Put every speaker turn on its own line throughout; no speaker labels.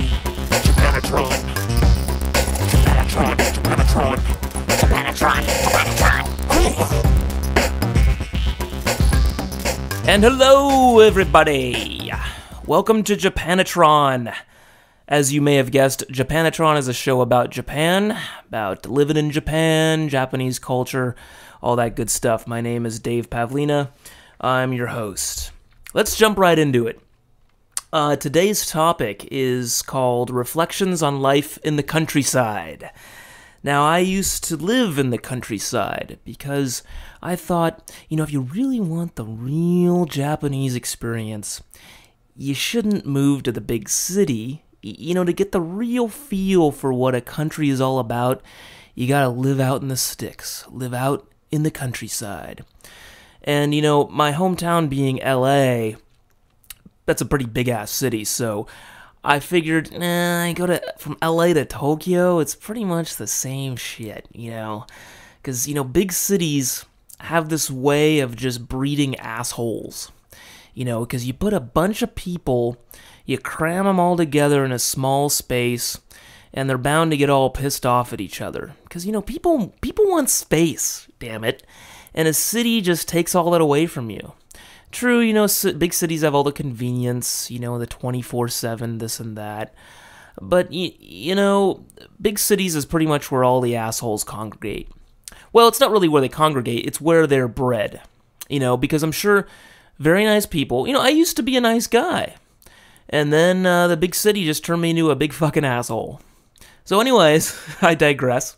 Japanatron. Japanatron. Japanatron. Japanatron. Japanatron.
And hello, everybody! Welcome to Japanatron. As you may have guessed, Japanatron is a show about Japan, about living in Japan, Japanese culture, all that good stuff. My name is Dave Pavlina. I'm your host. Let's jump right into it. Today's topic is called Reflections on Life in the Countryside. Now, I used to live in the countryside because I thought, if you really want the real Japanese experience, you shouldn't move to the big city. To get the real feel for what a country is all about, you gotta live out in the sticks, live out in the countryside. And, my hometown being LA, that's a pretty big-ass city, so I figured, I go from LA to Tokyo, it's pretty much the same shit, Because, big cities have this way of just breeding assholes, because you put a bunch of people, you cram them all together in a small space, and they're bound to get all pissed off at each other. Because, people want space, damn it, and a city just takes all that away from you. True, big cities have all the convenience, the 24/7, this and that. But, big cities is pretty much where all the assholes congregate. Well, it's not really where they congregate, it's where they're bred. Because I'm sure very nice people, I used to be a nice guy. And then the big city just turned me into a big fucking asshole. So anyways, I digress.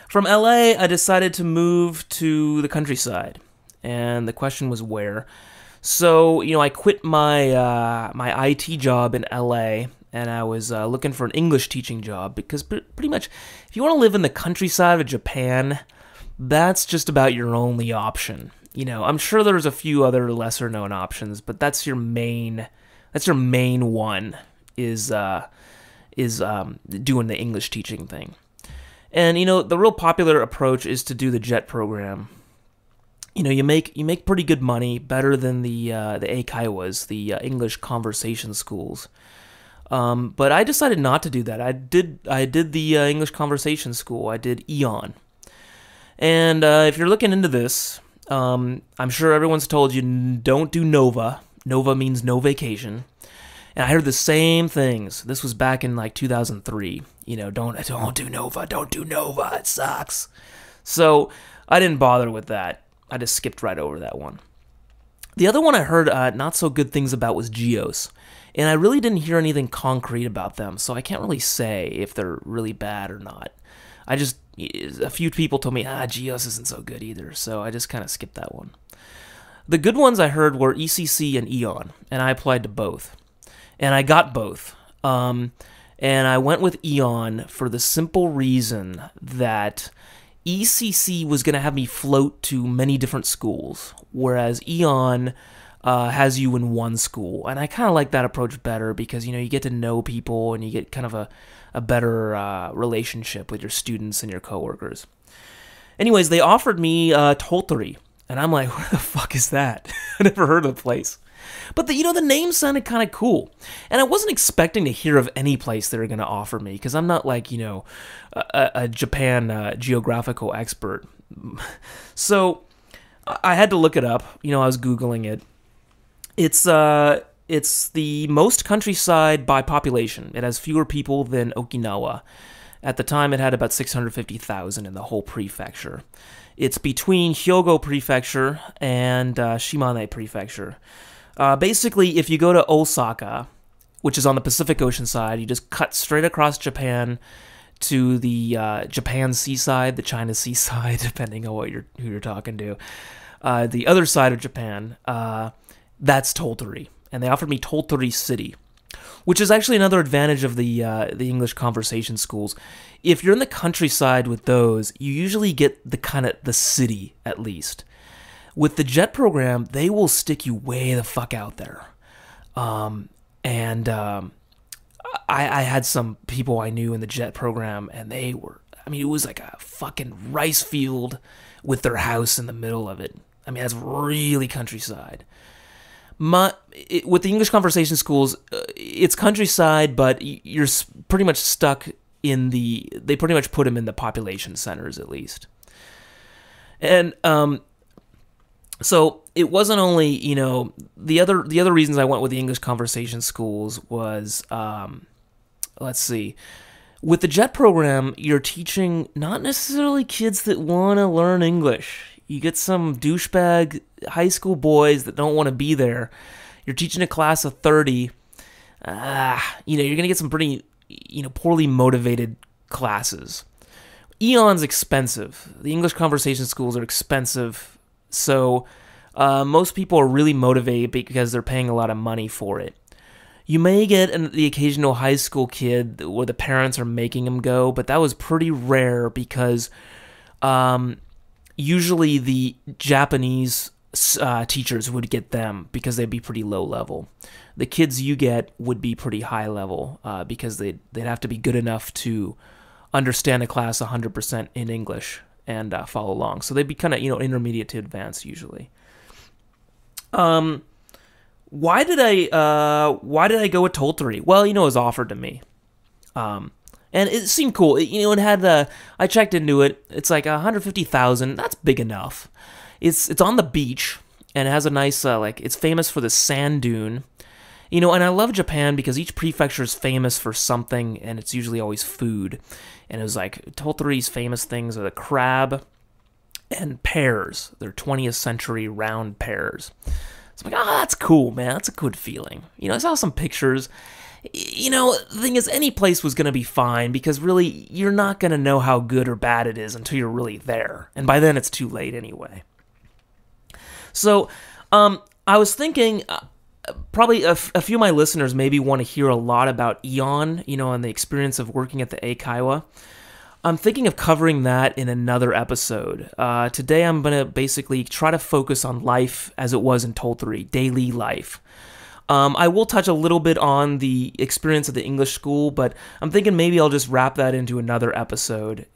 From LA, I decided to move to the countryside. And the question was where. So, I quit my my IT job in LA, and I was looking for an English teaching job, because pretty much, if you want to live in the countryside of Japan, that's just about your only option. I'm sure there's a few other lesser known options, but that's your main one, is doing the English teaching thing. And, the real popular approach is to do the JET program. You make pretty good money, better than the Eikaiwas, the English conversation schools. But I decided not to do that. I did the English conversation school. I did Eon. And if you're looking into this, I'm sure everyone's told you don't do Nova. Nova means no vacation. And I heard the same things. This was back in 2003. Don't do Nova. Don't do Nova. It sucks. So I didn't bother with that. I just skipped right over that one. The other one I heard not so good things about was Geos. And I really didn't hear anything concrete about them, so I can't really say if they're really bad or not. A few people told me, Geos isn't so good either, so I just kind of skipped that one. The good ones I heard were ECC and Eon, and I applied to both. And I got both. And I went with Eon for the simple reason that ECC was going to have me float to many different schools, whereas Eon has you in one school. And I kind of like that approach better because, you get to know people and you get kind of a better relationship with your students and your coworkers. Anyways, they offered me Tottori, and I'm like, where the fuck is that? I never heard of the place. But the name sounded kind of cool. And I wasn't expecting to hear of any place they were going to offer me, because I'm not like, a Japan geographical expert. So I had to look it up. I was Googling it. It's the most countryside by population. It has fewer people than Okinawa. At the time, it had about 650,000 in the whole prefecture. It's between Hyogo Prefecture and Shimane Prefecture. Basically, if you go to Osaka, which is on the Pacific Ocean side, you just cut straight across Japan to the Japan seaside, the China seaside, depending on who you're talking to. The other side of Japan, that's Tottori, and they offered me Tottori City, which is actually another advantage of the English conversation schools. If you're in the countryside with those, you usually get the city at least. With the JET program, they will stick you way the fuck out there. I had some people I knew in the JET program, and they were, it was like a fucking rice field with their house in the middle of it. That's really countryside. With the English conversation schools, it's countryside, but you're pretty much stuck in they pretty much put them in the population centers at least. And so it wasn't only, you know, the other reasons I went with the English conversation schools was, let's see, with the JET program, you're teaching not necessarily kids that want to learn English. You get some douchebag high school boys that don't want to be there. You're teaching a class of 30. You know, you're going to get some pretty, you know, poorly motivated classes. Eon's expensive. The English conversation schools are expensive. So most people are really motivated because they're paying a lot of money for it. You may get the occasional high school kid where the parents are making them go, but that was pretty rare because usually the Japanese teachers would get them because they'd be pretty low level. The kids you get would be pretty high level because they'd have to be good enough to understand a class 100% in English and follow along. So they'd be kind of, you know, intermediate to advanced usually. Why did I go with Tottori? Well, you know, it was offered to me. And it seemed cool. You know, it had I checked into it. It's like 150,000. That's big enough. It's on the beach and it has a nice it's famous for the sand dune. You know, and I love Japan because each prefecture is famous for something, and it's usually always food. And it was like Tottori's famous things are the crab and pears. They're 20th century round pears. So I'm like, that's cool, man. That's a good feeling. You know, I saw some pictures. You know, the thing is, any place was going to be fine because really, you're not going to know how good or bad it is until you're really there. And by then, it's too late anyway. So, I was thinking, probably a few of my listeners maybe want to hear a lot about Eon, you know, and the experience of working at the Eikaiwa. I'm thinking of covering that in another episode. Today I'm going to basically try to focus on life as it was in Tottori, daily life. I will touch a little bit on the experience of the English school, but I'm thinking maybe I'll just wrap that into another episode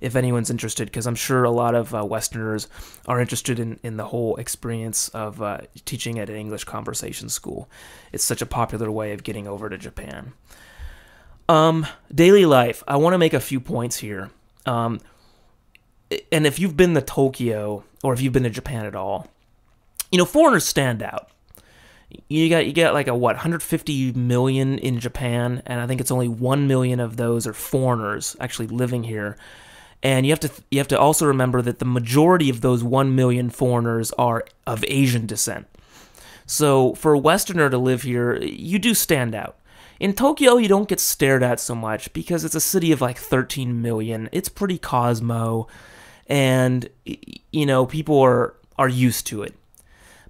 if anyone's interested, because I'm sure a lot of Westerners are interested in the whole experience of teaching at an English conversation school. It's such a popular way of getting over to Japan. Daily life. I want to make a few points here. And if you've been to Tokyo, or if you've been to Japan at all, you know, foreigners stand out. You got like 150 million in Japan, and I think it's only 1 million of those are foreigners actually living here. And you have to also remember that the majority of those 1 million foreigners are of Asian descent. So for a Westerner to live here, you do stand out. In Tokyo, you don't get stared at so much because it's a city of like 13 million. It's pretty cosmo, and you know, people are used to it.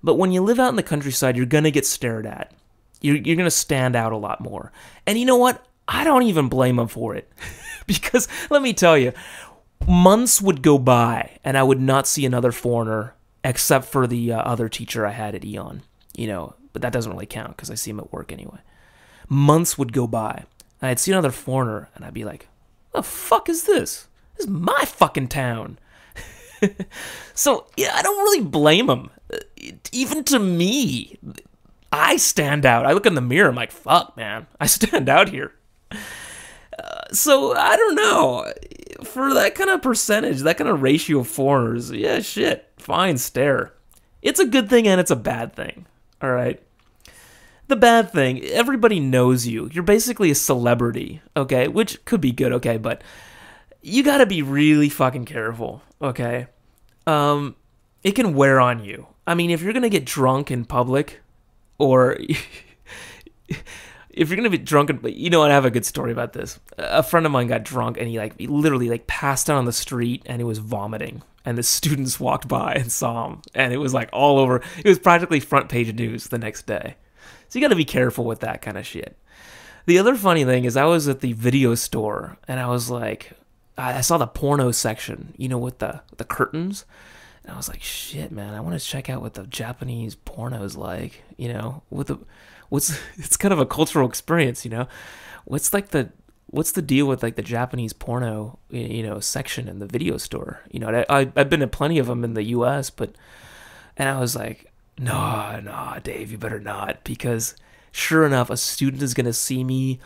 But when you live out in the countryside, you're going to get stared at. You're going to stand out a lot more. And you know what? I don't even blame them for it. Because, let me tell you, months would go by and I would not see another foreigner except for the other teacher I had at Eon. You know, but that doesn't really count because I see him at work anyway. Months would go by and I'd see another foreigner and I'd be like, what the fuck is this? This is my fucking town. So, yeah, I don't really blame them. Even to me, I stand out. I look in the mirror, I'm like, fuck, man, I stand out here. So, I don't know. For that kind of percentage, that kind of ratio of foreigners, yeah, shit, fine, stare. It's a good thing and it's a bad thing, all right? The bad thing, everybody knows you. You're basically a celebrity, okay? Which could be good, okay, but you gotta be really fucking careful, okay? It can wear on you. I mean, if you're gonna get drunk in public, or if you're gonna be drunk, you know what? I have a good story about this. A friend of mine got drunk and he literally passed out on the street and he was vomiting. And the students walked by and saw him, and it was like all over. It was practically front page news the next day. So you got to be careful with that kind of shit. The other funny thing is I was at the video store and I was like, I saw the porno section, you know, with the curtains. And I was like, shit, man, I want to check out what the Japanese porno is like, you know, it's kind of a cultural experience, you know. What's the deal with like the Japanese porno, you know, section in the video store? You know, I've been to plenty of them in the U.S., and I was like, no, Dave, you better not, because sure enough, a student is going to see me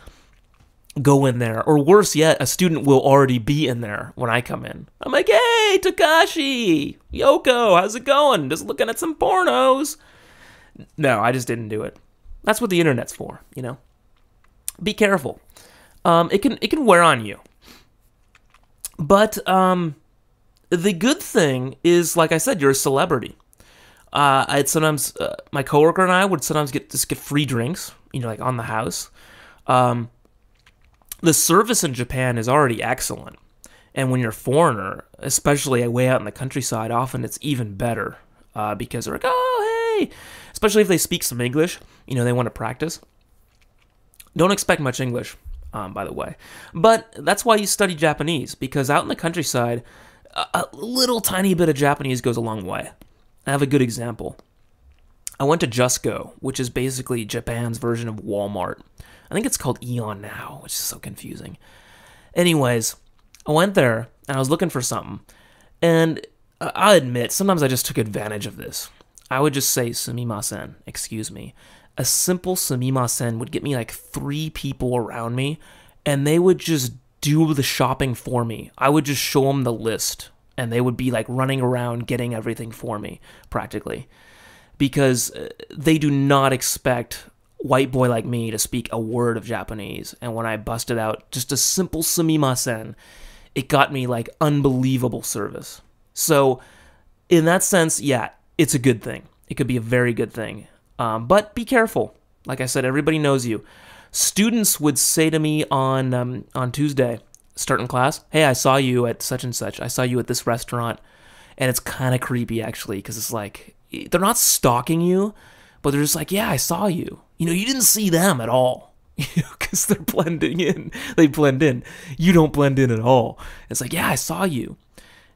go in there. Or worse yet, a student will already be in there when I come in. I'm like, hey, Takashi, Yoko, how's it going? Just looking at some pornos. No, I just didn't do it. That's what the internet's for, you know? Be careful. It can wear on you. But the good thing is, like I said, you're a celebrity. I'd sometimes, my coworker and I would sometimes get free drinks, you know, like on the house. The service in Japan is already excellent. And when you're a foreigner, especially way out in the countryside, often it's even better. Because they're like, oh, hey! Especially if they speak some English, you know, they want to practice. Don't expect much English, by the way. But that's why you study Japanese, because out in the countryside, a little tiny bit of Japanese goes a long way. I have a good example. I went to Just Go, which is basically Japan's version of Walmart. I think it's called Aeon now, which is so confusing. Anyways, I went there, and I was looking for something. And I admit, sometimes I just took advantage of this. I would just say, sumimasen, excuse me. A simple sumimasen would get me like 3 people around me, and they would just do the shopping for me. I would just show them the list, and they would be like running around getting everything for me, practically. Because they do not expect white boy like me to speak a word of Japanese. And when I busted out just a simple sumimasen, it got me like unbelievable service. So in that sense, yeah, it's a good thing. It could be a very good thing. But be careful. Like I said, everybody knows you. Students would say to me on Tuesday, starting class, hey, I saw you at such and such. I saw you at this restaurant. And it's kind of creepy, actually, because it's like, they're not stalking you, but they're just like, yeah, I saw you. You know, you didn't see them at all. Because they're blending in. They blend in. You don't blend in at all. It's like, yeah, I saw you.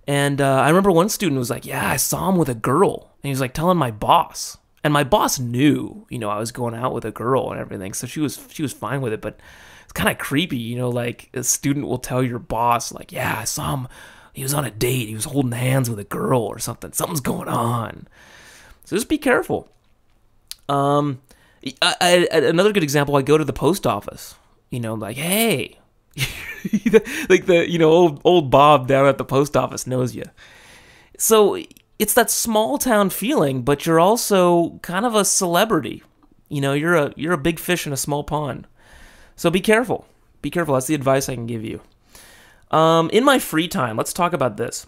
And I remember one student was like, yeah, I saw him with a girl. And he was like telling my boss. And my boss knew, you know, I was going out with a girl and everything. So she was fine with it. But it's kind of creepy, you know, like a student will tell your boss, like, yeah, I saw him. He was on a date. He was holding hands with a girl or something. Something's going on. So just be careful. Another good example, I go to the post office. You know, like, hey. Like the, you know, old Bob down at the post office knows you. So it's that small town feeling, but you're also kind of a celebrity. You know, you're a big fish in a small pond. So be careful. Be careful. That's the advice I can give you. In my free time, let's talk about this.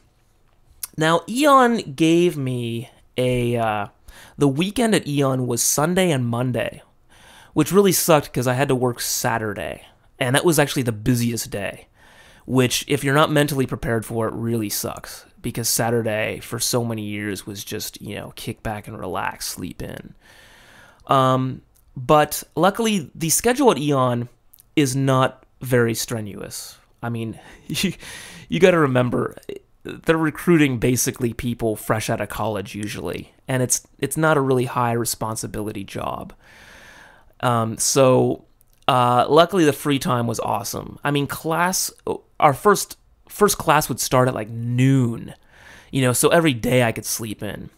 Now, Aeon gave me the weekend at Aeon was Sunday and Monday, which really sucked because I had to work Saturday. And that was actually the busiest day, which if you're not mentally prepared for it, really sucks. Because Saturday, for so many years, was just, you know, kick back and relax, sleep in. But luckily, the schedule at Aeon is not very strenuous. I mean, you got to remember, they're recruiting basically people fresh out of college usually. And it's not a really high responsibility job. So luckily the free time was awesome. I mean, our first class would start at like noon, you know, so every day I could sleep in,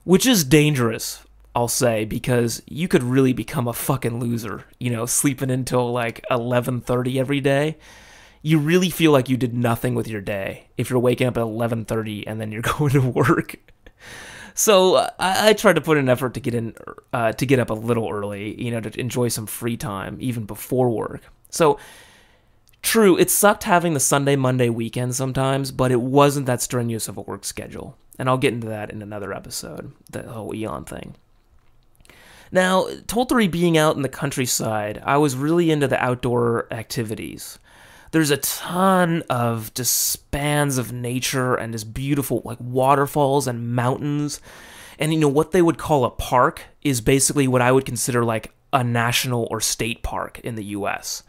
which is dangerous, I'll say, because you could really become a fucking loser, you know, sleeping until like 11:30 every day. You really feel like you did nothing with your day if you're waking up at 11:30 and then you're going to work. So I tried to put an effort to get up a little early, you know, to enjoy some free time even before work. So true, it sucked having the Sunday, Monday weekend sometimes, but it wasn't that strenuous of a work schedule. And I'll get into that in another episode, the whole Aeon thing. Now, Tottori being out in the countryside, I was really into the outdoor activities. There's a ton of just spans of nature and just beautiful like waterfalls and mountains. And you know what they would call a park is basically what I would consider like a national or state park in the US.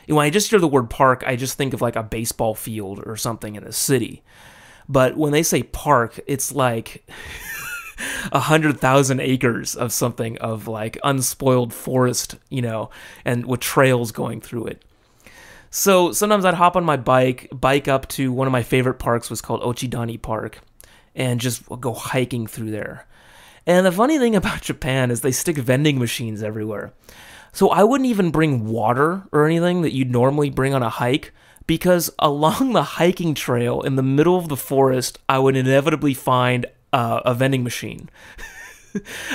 And when I just hear the word park, I just think of like a baseball field or something in a city. But when they say park, it's like 100,000 acres of something of like unspoiled forest, you know, and with trails going through it. So sometimes I'd hop on my bike up to one of my favorite parks was called Ochidani Park, and just go hiking through there. And the funny thing about Japan is they stick vending machines everywhere. So I wouldn't even bring water or anything that you'd normally bring on a hike, because along the hiking trail in the middle of the forest, I would inevitably find a vending machine.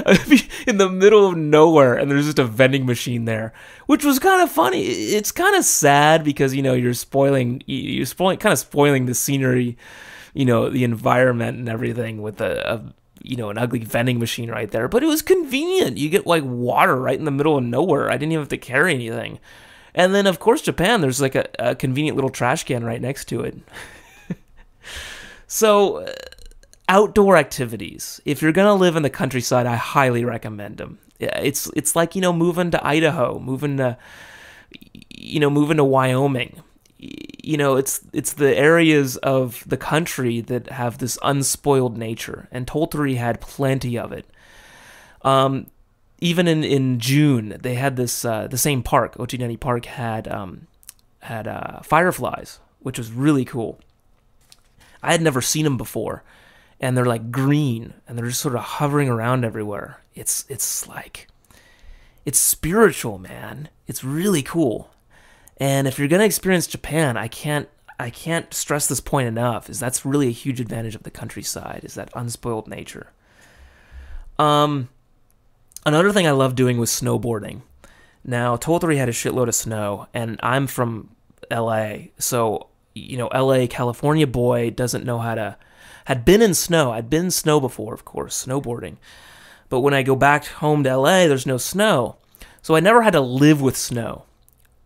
I'd be in the middle of nowhere, and there's just a vending machine there, which was kind of funny. It's kind of sad because, you're spoiling the scenery, the environment and everything with an ugly vending machine right there. But it was convenient. You get like water right in the middle of nowhere. I didn't even have to carry anything. And then, of course, Japan, there's like a convenient little trash can right next to it. So, outdoor activities. If you're going to live in the countryside, I highly recommend them. It's like, moving to Idaho, moving to Wyoming. It's the areas of the country that have this unspoiled nature, and Tottori had plenty of it. Even in June, they had this the same park, Ochinari Park, had fireflies, which was really cool. I had never seen them before, and they're like green, and they're just sort of hovering around everywhere. It's spiritual, man. It's really cool. And if you're gonna experience Japan, I can't stress this point enough. Is that's really a huge advantage of the countryside, is that unspoiled nature. Another thing I love doing was snowboarding. Now, Tottori had a shitload of snow, and I'm from LA, so, LA, California boy doesn't know how to... Had been in snow. I'd been in snow before, of course, snowboarding. But when I go back home to LA, there's no snow. So I never had to live with snow,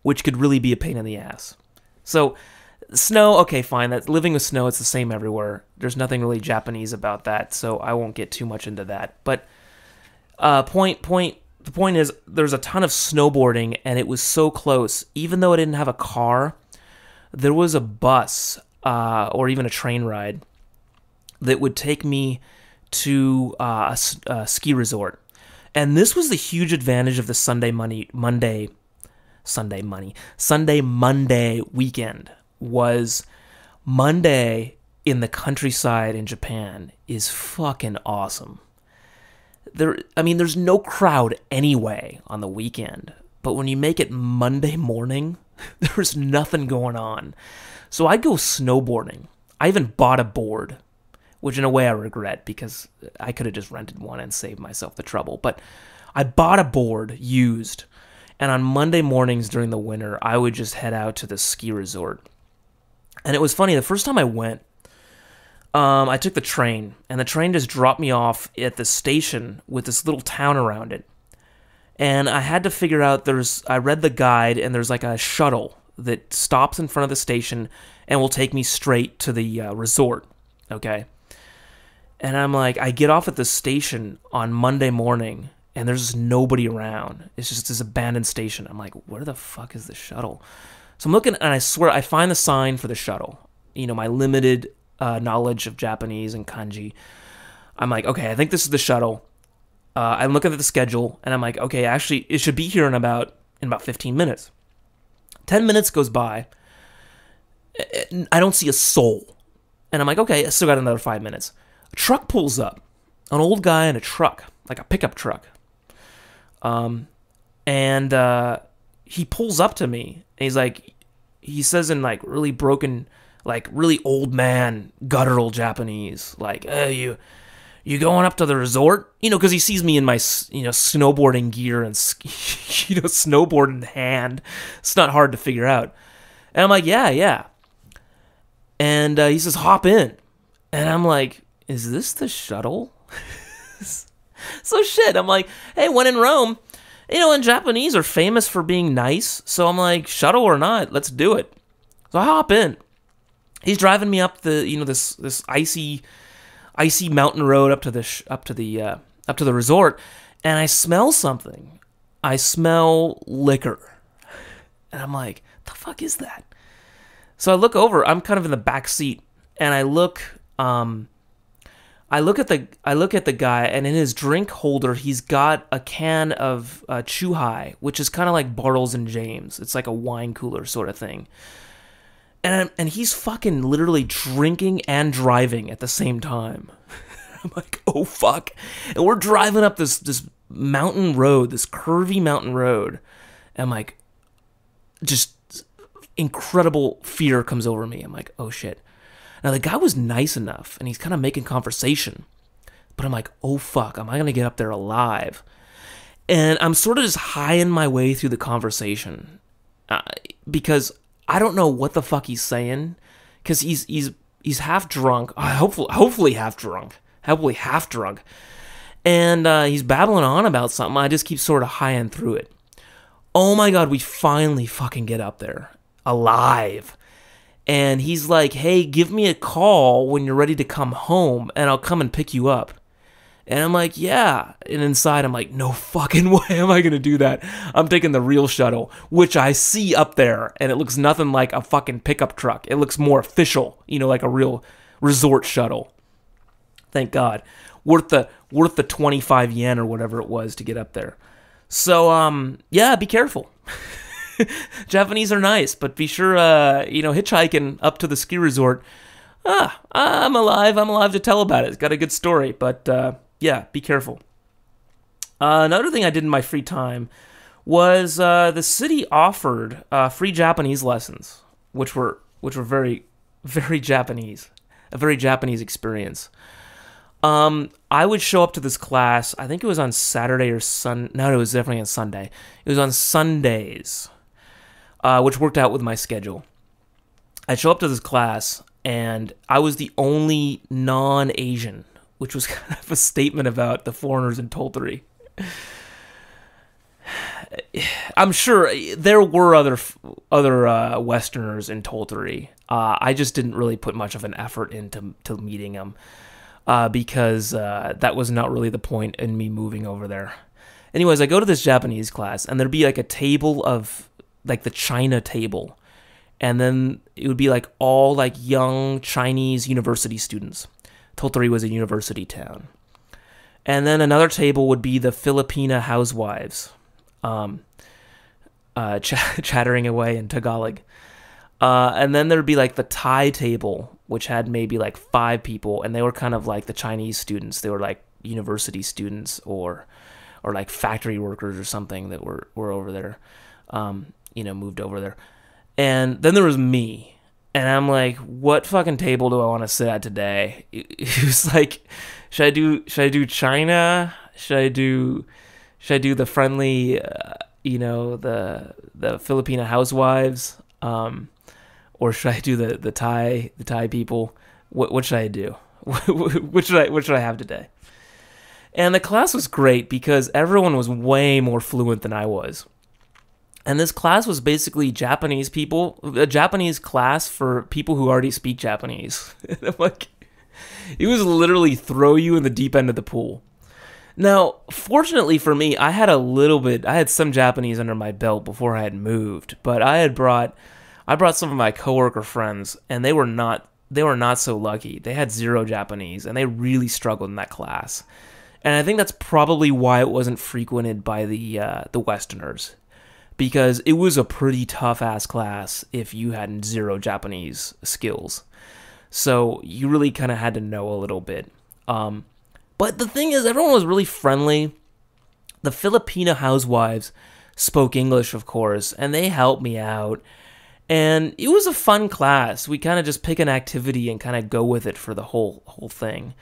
which could really be a pain in the ass. So, snow, okay, fine. That's living with snow, it's the same everywhere. There's nothing really Japanese about that, so I won't get too much into that. But the point is, there's a ton of snowboarding, and it was so close. Even though I didn't have a car, there was a bus or even a train ride that would take me to a ski resort. And this was the huge advantage of the Sunday Monday weekend. Was Monday in the countryside in Japan is fucking awesome. There's no crowd anyway on the weekend, but when you make it Monday morning, there's nothing going on. So I go snowboarding. I even bought a board, which in a way I regret because I could have just rented one and saved myself the trouble. But I bought a board used, and on Monday mornings during the winter, I would just head out to the ski resort. And it was funny, the first time I went, I took the train, and the train just dropped me off at the station with this little town around it. And I had to figure out, I read the guide, and there's like a shuttle that stops in front of the station and will take me straight to the resort, okay? And I'm like, I get off at the station on Monday morning, and there's just nobody around. It's just this abandoned station. I'm like, where the fuck is the shuttle? So I'm looking, and I swear, I find the sign for the shuttle. My limited knowledge of Japanese and kanji. I'm like, okay, I think this is the shuttle. I'm looking at the schedule, and I'm like, okay, actually, it should be here in about 15 minutes. 10 minutes goes by. I don't see a soul. And I'm like, okay, I still got another 5 minutes. A truck pulls up. An old guy in a truck, like a pickup truck. And he pulls up to me, and he says in like really broken, like really old man, guttural Japanese, like, hey, you going up to the resort? Because he sees me in my, snowboarding gear and, snowboard in hand. It's not hard to figure out. And I'm like, yeah. And he says, hop in. And I'm like, is this the shuttle? So shit, I'm like, hey, when in Rome, and Japanese are famous for being nice. So I'm like, shuttle or not, let's do it. So I hop in. He's driving me up the, this icy mountain road up to the resort, and I smell something. I smell liquor, and I'm like, the fuck is that? So I look over. I'm kind of in the back seat, and I look at the guy, and in his drink holder, he's got a can of Chuhai, which is kind of like Bartles and James. It's like a wine cooler sort of thing. And he's fucking literally drinking and driving at the same time. I'm like, oh fuck. And we're driving up this mountain road, this curvy mountain road. And I'm like, just incredible fear comes over me. I'm like, oh shit. Now the guy was nice enough and he's kind of making conversation, but I'm like, oh fuck, am I going to get up there alive? And I'm sort of just high-ing my way through the conversation because I don't know what the fuck he's saying, because he's half drunk, hopefully half drunk, and he's babbling on about something. I just keep sort of high-ing through it. Oh my god, we finally fucking get up there alive. And he's like, hey, give me a call when you're ready to come home, and I'll come and pick you up. And I'm like, yeah. And inside, I'm like, no fucking way am I going to do that. I'm taking the real shuttle, which I see up there, and it looks nothing like a fucking pickup truck. It looks more official, like a real resort shuttle. Thank God. Worth the 25 yen or whatever it was to get up there. So, yeah, be careful. Japanese are nice, but be sure, hitchhiking up to the ski resort. I'm alive to tell about it. It's got a good story, but, yeah, be careful. Another thing I did in my free time was, the city offered, free Japanese lessons, which were very, very Japanese. A very Japanese experience. I would show up to this class, I think it was on Saturday or no, it was definitely on Sunday. It was on Sundays. Which worked out with my schedule. I'd show up to this class, and I was the only non-Asian, which was kind of a statement about the foreigners in Tottori. I'm sure there were other Westerners in Tottori. I just didn't really put much of an effort into meeting them, because that was not really the point in me moving over there. Anyways, I go to this Japanese class, and there'd be like a table of like the China table, and then it would be like all like young Chinese university students. Tottori was a university town. And then another table would be the Filipina housewives, chattering away in Tagalog. And then there'd be like the Thai table, which had maybe like 5 people, and they were kind of like the Chinese students. They were like university students or like factory workers or something that were over there. Moved over there. And then there was me. And I'm like, what fucking table do I want to sit at today? He was like, should I do China? Should I do the friendly, the Filipina housewives? Or should I do the Thai people? What should I do? What should I have today? And the class was great because everyone was way more fluent than I was. And this class was basically Japanese people, a Japanese class for people who already speak Japanese. I'm like, it was literally throw you in the deep end of the pool. Now, fortunately for me, I had some Japanese under my belt before I had moved, but I brought some of my coworker friends, and they were not so lucky. They had 0 Japanese, and they really struggled in that class. And I think that's probably why it wasn't frequented by the Westerners. Because it was a pretty tough-ass class if you had 0 Japanese skills. So you really kind of had to know a little bit. But the thing is, everyone was really friendly. The Filipina housewives spoke English, of course, and they helped me out. And it was a fun class. We kind of just pick an activity and kind of go with it for the whole thing.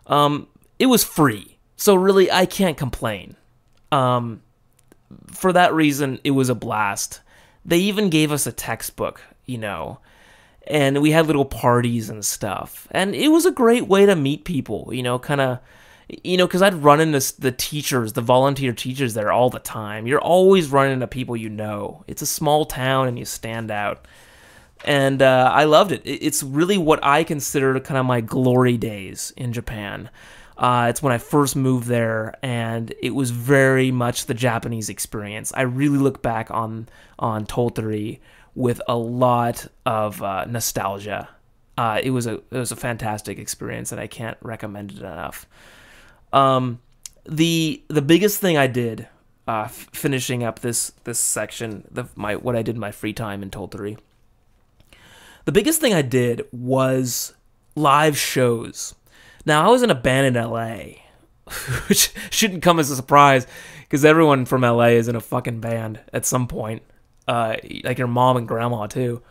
It was free, so really I can't complain. For that reason, it was a blast. They even gave us a textbook, and we had little parties and stuff. And it was a great way to meet people, because I'd run into the teachers, the volunteer teachers there all the time. You're always running into people you know. It's a small town, and you stand out. And I loved it. It's really what I consider kind of my glory days in Japan. It's when I first moved there, and it was very much the Japanese experience. I really look back on Tottori with a lot of nostalgia. It was a fantastic experience, and I can't recommend it enough. The biggest thing I did, finishing up this section, what I did in my free time in Tottori, the biggest thing I did was live shows. Now, I was in a band in LA, which shouldn't come as a surprise because everyone from LA is in a fucking band at some point, like your mom and grandma too.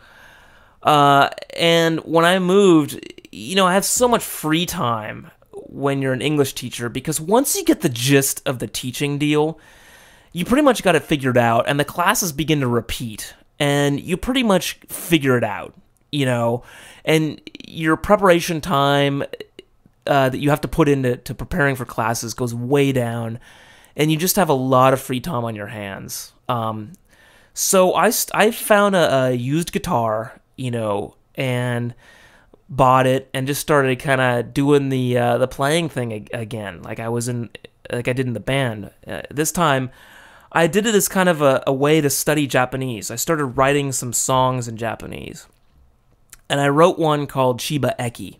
And when I moved, I have so much free time when you're an English teacher, because once you get the gist of the teaching deal, you pretty much got it figured out, and the classes begin to repeat, and you pretty much figure it out, and your preparation time that you have to put into preparing for classes goes way down, and you just have a lot of free time on your hands. So I found a used guitar, and bought it and just started kind of doing the playing thing again, like I did in the band. This time, I did it as kind of a way to study Japanese. I started writing some songs in Japanese, and I wrote one called Chiba Eki,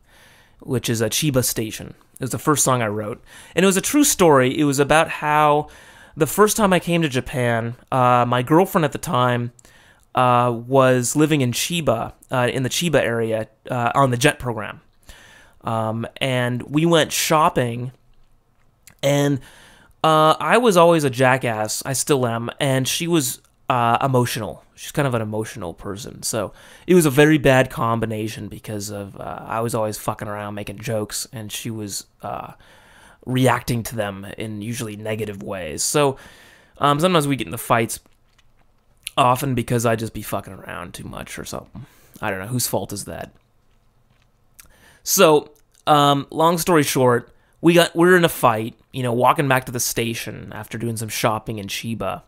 which is a Chiba station. It was the first song I wrote, and it was a true story. It was about how the first time I came to Japan, my girlfriend at the time was living in Chiba, in the Chiba area, on the JET program. And we went shopping, and I was always a jackass. I still am, and she was emotional. She's kind of an emotional person, so it was a very bad combination because of I was always fucking around making jokes, and she was reacting to them in usually negative ways. So sometimes we get into fights, often because I just be fucking around too much or something. I don't know, whose fault is that? So, long story short, we're in a fight, walking back to the station after doing some shopping in Chiba.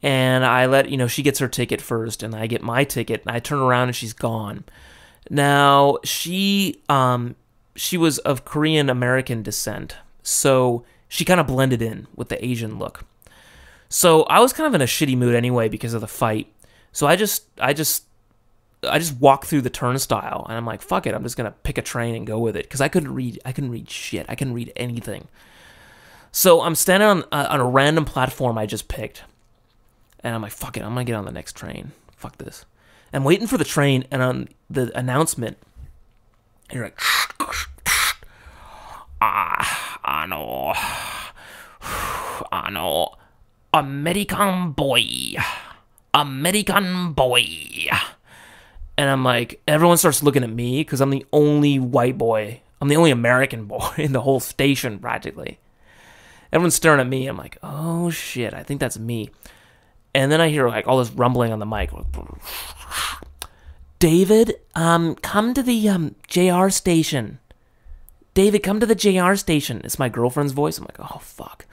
And I let, she gets her ticket first, and I get my ticket, and I turn around and she's gone. Now, she was of Korean American descent, so she kind of blended in with the Asian look. So I was kind of in a shitty mood anyway because of the fight. So I just walked through the turnstile, and I'm like, fuck it, I'm just gonna pick a train and go with it, because I couldn't read shit. I couldn't read anything. So I'm standing on a random platform I just picked, and I'm like, fuck it, I'm gonna get on the next train. Fuck this. I'm waiting for the train, and on the announcement, and you're like, American boy. And I'm like, everyone starts looking at me because I'm the only white boy. I'm the only American boy in the whole station, practically. Everyone's staring at me. I'm like, oh shit, I think that's me. And then I hear like all this rumbling on the mic. David, come to the JR station. David, come to the JR station. It's my girlfriend's voice. I'm like, oh fuck.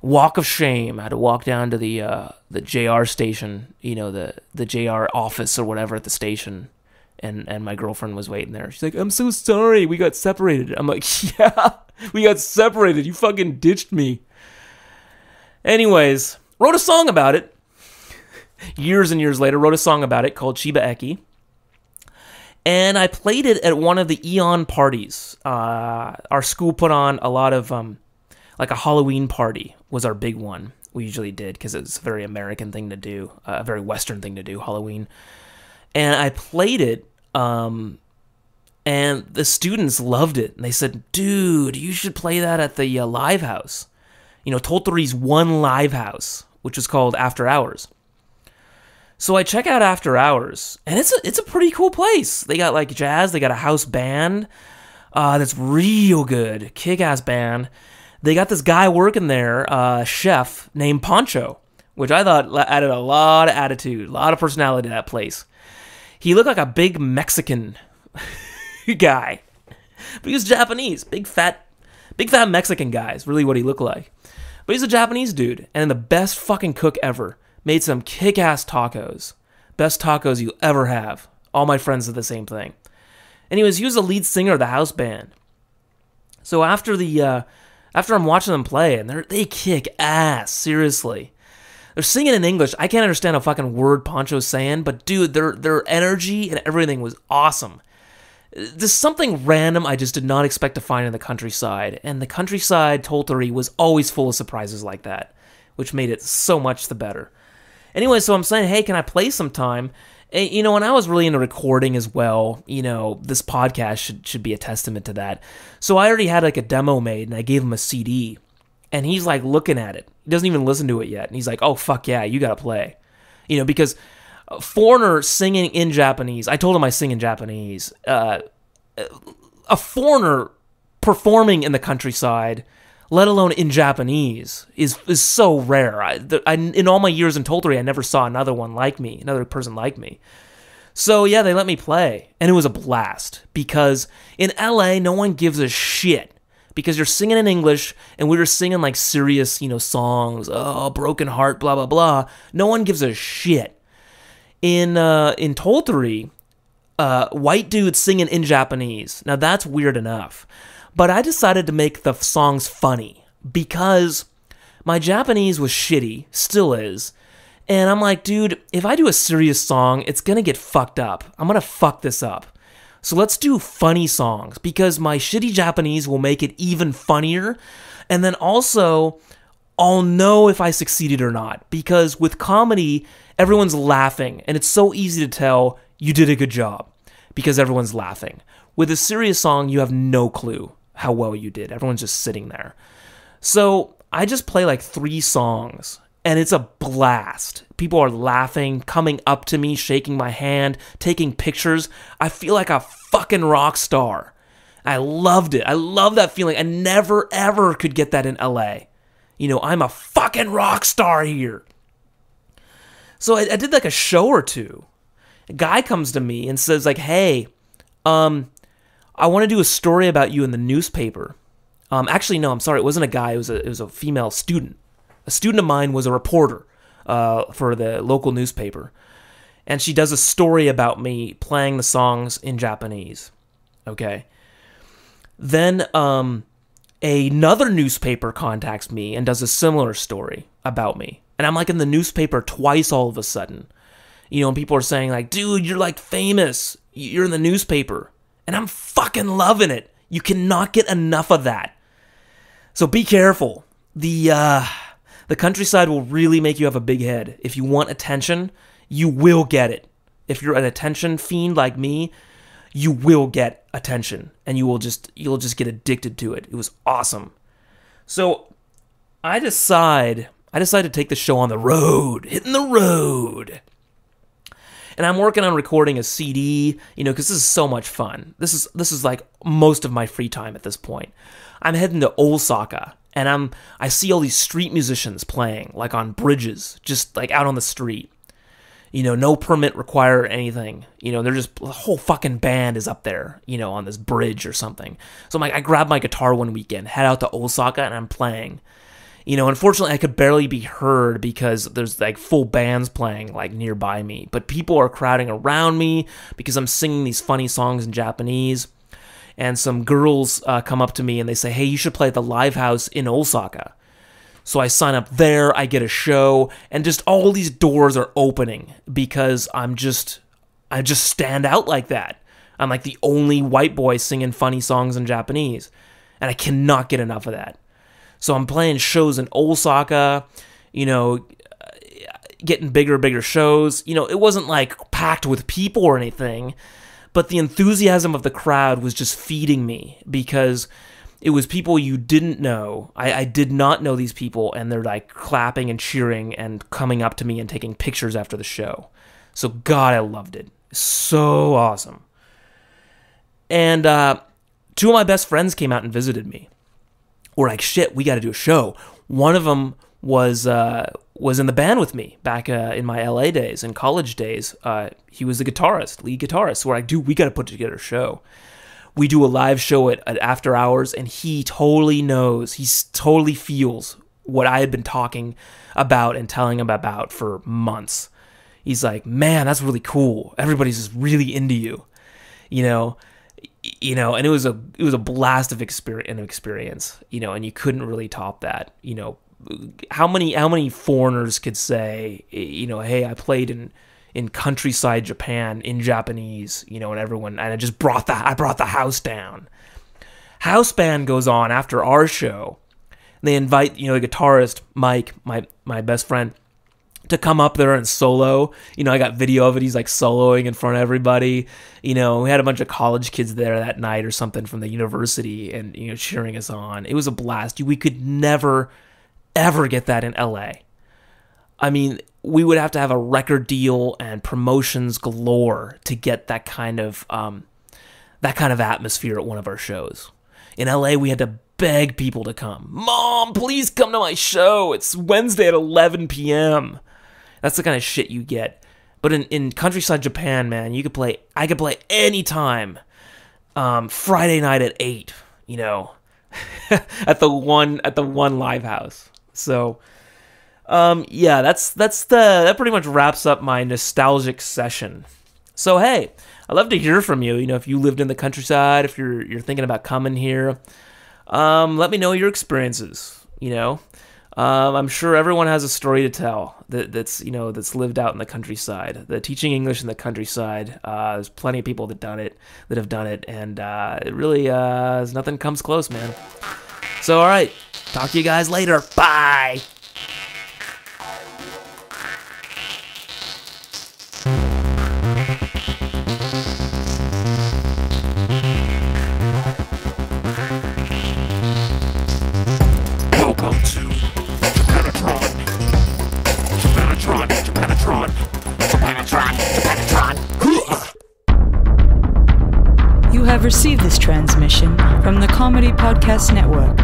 Walk of shame. I had to walk down to the JR station, the JR office or whatever at the station, and my girlfriend was waiting there. She's like, I'm so sorry, we got separated. I'm like, yeah, we got separated. You fucking ditched me. Anyways, wrote a song about it. Years and years later, wrote a song about it called Chiba Eki. And I played it at one of the Eon parties. Our school put on a lot of, like a Halloween party was our big one. We usually did because it's a very American thing to do, a very Western thing to do, Halloween. And I played it, and the students loved it. And they said, dude, you should play that at the live house. Tottori's one live house, which is called After Hours. So I check out After Hours, and it's a pretty cool place. They got like jazz, they got a house band that's real good, kick-ass band. They got this guy working there, chef named Poncho, which I thought added a lot of attitude, a lot of personality to that place. He looked like a big Mexican guy, but he was Japanese, big fat Mexican guy is really what he looked like. But he's a Japanese dude, and the best fucking cook ever. Made some kick-ass tacos. Best tacos you'll ever have. All my friends did the same thing. Anyways, he was the lead singer of the house band. So after I'm watching them play, and they kick ass, seriously. They're singing in English. I can't understand a fucking word Poncho's saying, but dude, their energy and everything was awesome. There's something random I just did not expect to find in the countryside, and the countryside Tottori was always full of surprises like that, which made it so much the better. Anyway, so I'm saying, hey, can I play sometime? And, and I was really into recording as well. This podcast should be a testament to that. So I already had like a demo made, and I gave him a CD, and he's like looking at it. He doesn't even listen to it yet, and he's like, "Oh fuck yeah, you gotta play," because a foreigner singing in Japanese. I told him I sing in Japanese. A foreigner performing in the countryside, let alone in Japanese, is so rare. In all my years in Tottori, I never saw another person like me. So yeah, they let me play, and it was a blast, because in LA, no one gives a shit, because you're singing in English, and we were singing like serious, songs, broken heart, blah, blah, blah. No one gives a shit. In Tottori, white dudes singing in Japanese. Now that's weird enough. But I decided to make the songs funny, because my Japanese was shitty, still is, and I'm like, dude, if I do a serious song, it's gonna get fucked up. I'm gonna fuck this up. So let's do funny songs, because my shitty Japanese will make it even funnier, and then also, I'll know if I succeeded or not, because with comedy, everyone's laughing, and it's so easy to tell you did a good job, because everyone's laughing. With a serious song, you have no clue how well you did. Everyone's just sitting there. So I just play like 3 songs, and it's a blast. People are laughing, coming up to me, shaking my hand, taking pictures. I feel like a fucking rock star. I loved it. I love that feeling. I never, ever could get that in LA. I'm a fucking rock star here. So I did like a show or two. A guy comes to me and says like, hey, I want to do a story about you in the newspaper. Actually, no, I'm sorry. It wasn't a guy. It was a female student. A student of mine was a reporter for the local newspaper. And she does a story about me playing the songs in Japanese. Okay. Then another newspaper contacts me and does a similar story about me. And I'm like in the newspaper twice all of a sudden. And people are saying like, dude, you're like famous. You're in the newspaper. And I'm fucking loving it. You cannot get enough of that. So be careful. The countryside will really make you have a big head. If you want attention, you will get it. If you're an attention fiend like me, you will get attention, and you'll just get addicted to it. It was awesome. So I decided to take the show on the road, hitting the road. And I'm working on recording a CD, because this is so much fun. This is like most of my free time at this point. I'm heading to Osaka, and I see all these street musicians playing, like on bridges, just like out on the street. No permit required or anything. They're just, the whole fucking band is up there, on this bridge or something. So I'm like, I grab my guitar one weekend, head out to Osaka, and I'm playing. Unfortunately, I could barely be heard because there's like full bands playing like nearby me. But people are crowding around me because I'm singing these funny songs in Japanese. And some girls come up to me and they say, hey, you should play at the Live House in Osaka. So I sign up there, I get a show, and just all these doors are opening because I just stand out like that. I'm like the only white boy singing funny songs in Japanese. And I cannot get enough of that. So I'm playing shows in Osaka, getting bigger shows. It wasn't like packed with people or anything, but the enthusiasm of the crowd was just feeding me because it was people you didn't know. I did not know these people, and they're like clapping and cheering and coming up to me and taking pictures after the show. So God, I loved it. So awesome. And 2 of my best friends came out and visited me. We're like, shit, we got to do a show. One of them was in the band with me back in my LA days and college days. He was the lead guitarist. So we're like, dude, we got to put together a show. We do a live show at after hours, and he totally knows, he totally feels what I had been talking about and telling him about for months. He's like, man, that's really cool. Everybody's just really into you, and it was a blast of experience, and you couldn't really top that. How many foreigners could say, hey, I played in countryside Japan in Japanese, and everyone, and I brought the house down. House band goes on after our show. They invite, the guitarist Mike, my best friend. to come up there and solo. I got video of it. He's like soloing in front of everybody. We had a bunch of college kids there that night or something from the university and, cheering us on. It was a blast. We could never, ever get that in LA. I mean, we would have to have a record deal and promotions galore to get that kind of atmosphere at one of our shows. In LA, we had to beg people to come. Mom, please come to my show. It's Wednesday at 11 p.m. That's the kind of shit you get. But in countryside Japan, man, I could play anytime. Friday night at 8, at the one live house. So, that pretty much wraps up my nostalgic session. So, hey, I'd love to hear from you. If you lived in the countryside, if you're thinking about coming here, let me know your experiences. I'm sure everyone has a story to tell that's lived out in the countryside. The teaching English in the countryside. There's plenty of people that have done it, and it really nothing comes close, man. So, all right, talk to you guys later. Bye.
Welcome to Japanatron.
You have received this transmission from the Comedy Podcast Network.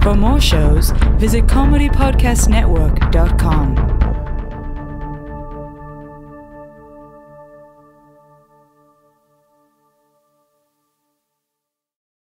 For more shows, visit comedypodcastnetwork.com.